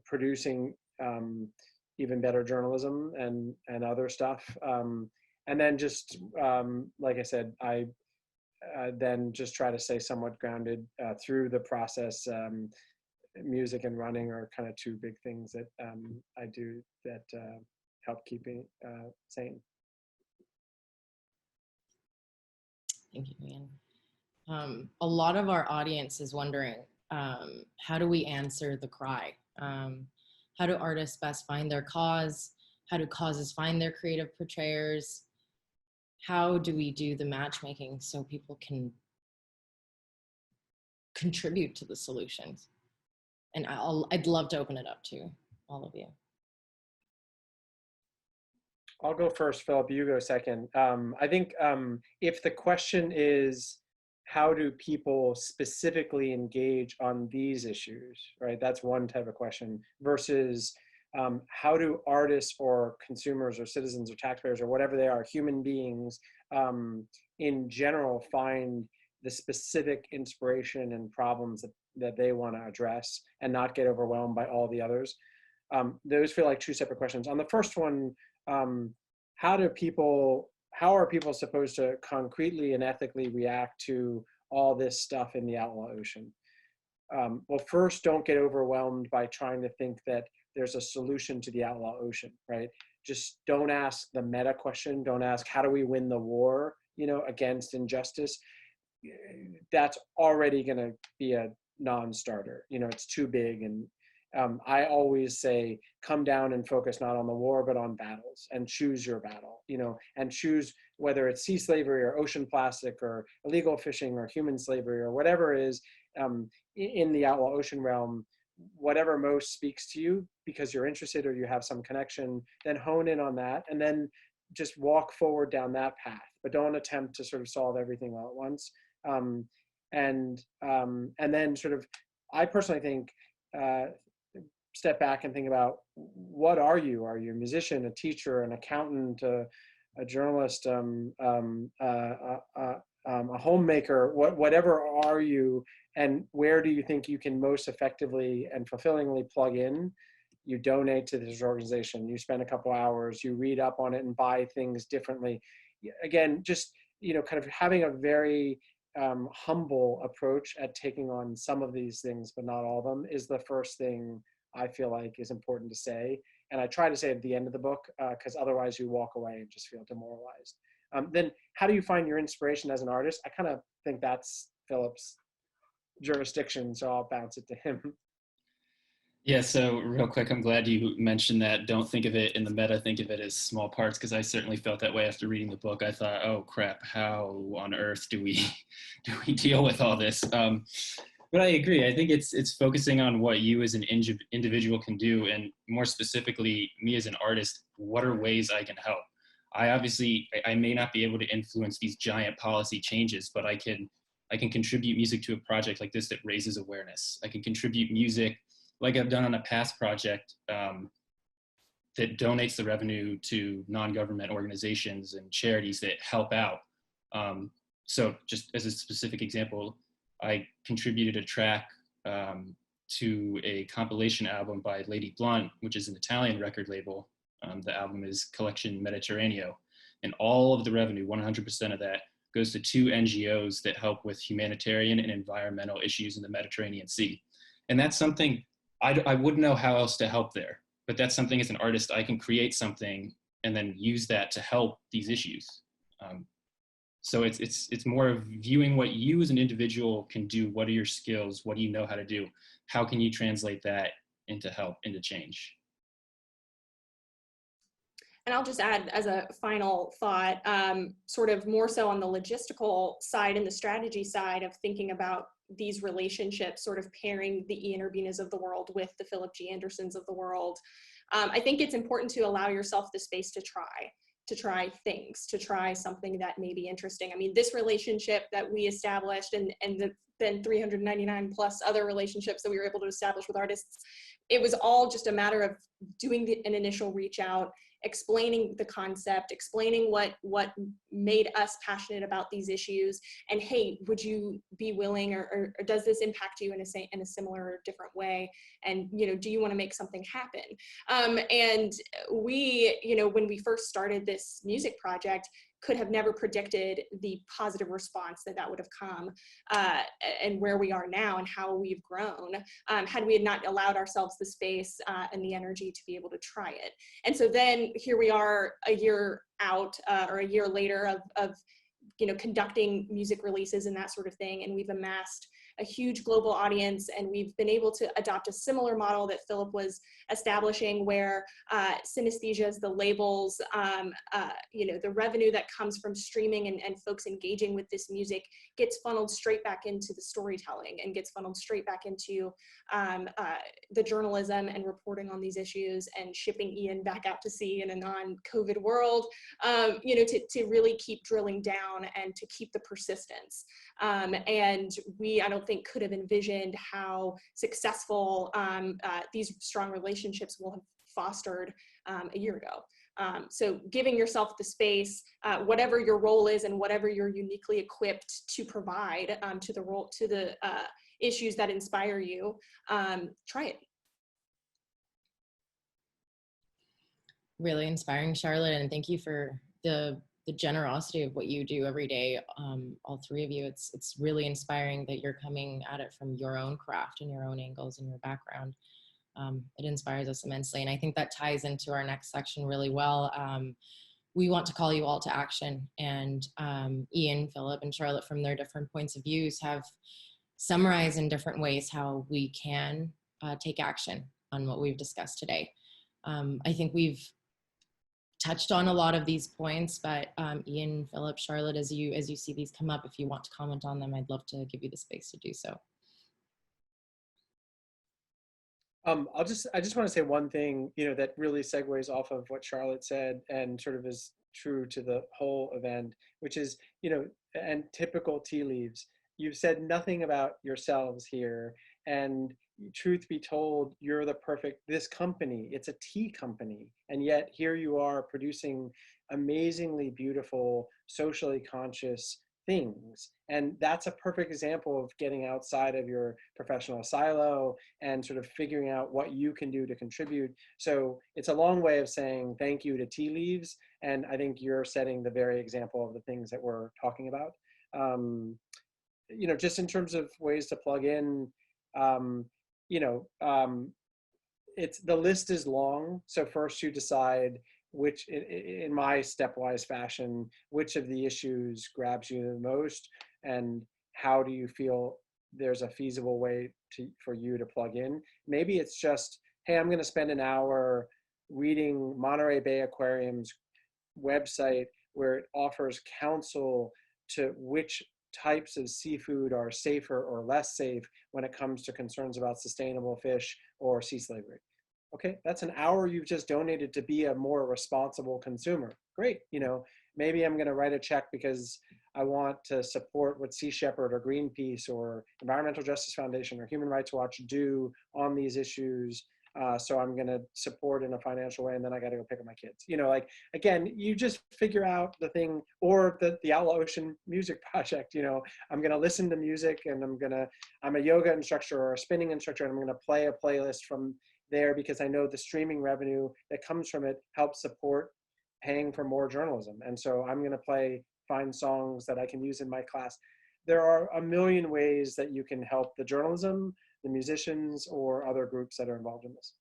producing even better journalism and other stuff. And then just, like I said, I then just try to stay somewhat grounded through the process. Music and running are kind of two big things that I do that help keep me sane. Thank you, Ian. A lot of our audience is wondering, how do we answer the cry? How do artists best find their cause? How do causes find their creative portrayers? How do we do the matchmaking so people can contribute to the solutions? And I'd love to open it up to all of you. I'll go first, Philip, you go second. I think if the question is, how do people specifically engage on these issues, right? That's one type of question, versus how do artists or consumers or citizens or taxpayers or whatever they are, human beings in general, find the specific inspiration and problems that they want to address and not get overwhelmed by all the others. Those feel like two separate questions. On the first one, how are people supposed to concretely and ethically react to all this stuff in the Outlaw Ocean? Well, first, don't get overwhelmed by trying to think that there's a solution to the Outlaw Ocean, right? Just don't ask the meta question. Don't ask, how do we win the war, against injustice? That's already going to be a non-starter. It's too big. And I always say, come down and focus not on the war, but on battles, and choose your battle, and choose whether it's sea slavery or ocean plastic or illegal fishing or human slavery or whatever it is in the Outlaw Ocean realm. Whatever most speaks to you because you're interested or you have some connection, then hone in on that and then just walk forward down that path, but don't attempt to sort of solve everything all at once. And then sort of, I personally think, step back and think about, what are you? Are you a musician, a teacher, an accountant, a journalist, a homemaker? Whatever are you, and where do you think you can most effectively and fulfillingly plug in? You donate to this organization, you spend a couple hours, you read up on it and buy things differently. Again, just kind of having a very humble approach at taking on some of these things, but not all of them, is the first thing I feel like is important to say. And I try to say at the end of the book, because otherwise you walk away and just feel demoralized. Then how do you find your inspiration as an artist? I kind of think that's Philip's jurisdiction, so I'll bounce it to him. Yeah, so real quick, I'm glad you mentioned that. Don't think of it in the meta, think of it as small parts, because I certainly felt that way after reading the book. I thought, oh crap, how on earth do we deal with all this? But I agree. I think it's focusing on what you as an individual can do, and more specifically, me as an artist, what are ways I can help? I may not be able to influence these giant policy changes, but I can contribute music to a project like this that raises awareness. I can contribute music like I've done on a past project that donates the revenue to non-government organizations and charities that help out. So just as a specific example, I contributed a track to a compilation album by Lady Blunt, which is an Italian record label. The album is Collection Mediterraneo. And all of the revenue, 100% of that, goes to 2 NGOs that help with humanitarian and environmental issues in the Mediterranean Sea. And that's something I wouldn't know how else to help there, but that's something as an artist, I can create something and then use that to help these issues. So it's more of viewing what you as an individual can do. What are your skills? What do you know how to do? How can you translate that into help, into change? And I'll just add as a final thought, sort of more so on the logistical side and the strategy side of thinking about these relationships, sort of pairing the Ian Urbinas of the world with the Philip G. Andersons of the world. I think it's important to allow yourself the space to try things, to try something that may be interesting. I mean, this relationship that we established and then 399 plus other relationships that we were able to establish with artists, it was all just a matter of doing an initial reach out, explaining the concept, explaining what made us passionate about these issues, and hey, would you be willing, or does this impact you in a similar or different way, and do you want to make something happen? And we, when we first started this music project, could have never predicted the positive response that would have come, and where we are now and how we've grown, had we not allowed ourselves the space and the energy to be able to try it. And so then here we are a year out, or a year later of conducting music releases and that sort of thing, and we've amassed a huge global audience, and we've been able to adopt a similar model that Philip was establishing, where synesthesias, the labels, the revenue that comes from streaming and folks engaging with this music gets funneled straight back into the storytelling and gets funneled straight back into the journalism and reporting on these issues and shipping Ian back out to sea in a non-COVID world, to really keep drilling down and to keep the persistence. And I don't think, could have envisioned how successful these strong relationships will have fostered a year ago. So giving yourself the space, whatever your role is and whatever you're uniquely equipped to provide to the issues that inspire you, try it. Really inspiring, Charlotte, and thank you for the generosity of what you do every day, all three of you. It's really inspiring that you're coming at it from your own craft and your own angles and your background. It inspires us immensely, and I think that ties into our next section really well. We want to call you all to action, and Ian, Philip, and Charlotte, from their different points of views, have summarized in different ways how we can take action on what we've discussed today. I think we've touched on a lot of these points, but Ian, Philip, Charlotte, as you see these come up, if you want to comment on them, I'd love to give you the space to do so. I just want to say one thing, that really segues off of what Charlotte said and sort of is true to the whole event, which is, and typical Tealeaves, you've said nothing about yourselves here. And truth be told, you're this company, it's a tea company. And yet here you are producing amazingly beautiful, socially conscious things. And that's a perfect example of getting outside of your professional silo and sort of figuring out what you can do to contribute. So it's a long way of saying thank you to Tealeaves. And I think you're setting the very example of the things that we're talking about. Just in terms of ways to plug in, it's the list is long. So first you decide which, in my stepwise fashion, which of the issues grabs you the most, and how do you feel there's a feasible way for you to plug in. Maybe it's just, hey, I'm going to spend an hour reading Monterey Bay Aquarium's website, where it offers counsel to which types of seafood are safer or less safe when it comes to concerns about sustainable fish or sea slavery. Okay, that's an hour you've just donated to be a more responsible consumer. Great, maybe I'm going to write a check because I want to support what Sea Shepherd or Greenpeace or Environmental Justice Foundation or Human Rights Watch do on these issues. So I'm going to support in a financial way, and then I got to go pick up my kids. Again, you just figure out the thing, or the Outlaw Ocean Music Project. I'm going to listen to music, and I'm a yoga instructor or a spinning instructor, and I'm going to play a playlist from there because I know the streaming revenue that comes from it helps support paying for more journalism. And so I'm going to find songs that I can use in my class. There are a million ways that you can help the journalism, the musicians, or other groups that are involved in this.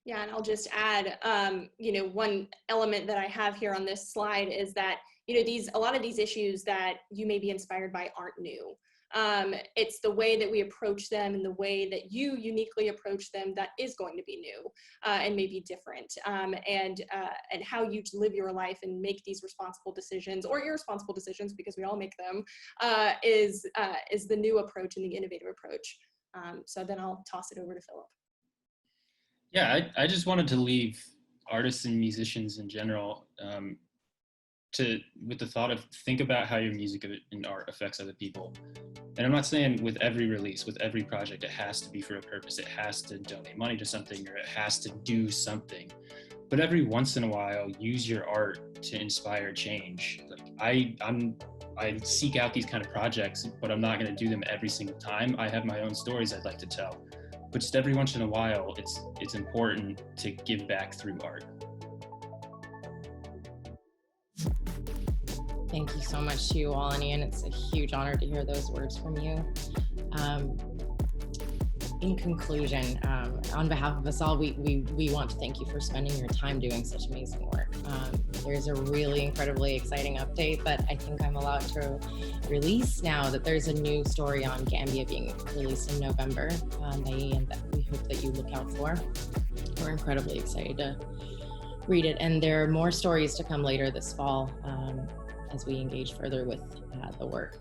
Yeah, and I'll just add, one element that I have here on this slide is that, a lot of these issues that you may be inspired by aren't new. It's the way that we approach them and the way that you uniquely approach them that is going to be new and maybe different. And how you live your life and make these responsible decisions or irresponsible decisions, because we all make them, is the new approach and the innovative approach. So then I'll toss it over to Philip. Yeah, I just wanted to leave artists and musicians in general with the thought of think about how your music and art affects other people. And I'm not saying with every release, with every project, it has to be for a purpose. It has to donate money to something, or it has to do something. But every once in a while, use your art to inspire change. Like I seek out these kind of projects, but I'm not going to do them every single time. I have my own stories I'd like to tell. But just every once in a while, it's important to give back through art. Thank you so much to you all, and Ian, it's a huge honor to hear those words from you. in conclusion, on behalf of us all, we want to thank you for spending your time doing such amazing work. There's a really incredibly exciting update that I think I'm allowed to release now, that there's a new story on Gambia being released in November, May, and that we hope that you look out for. We're incredibly excited to read it, and there are more stories to come later this fall as we engage further with the work.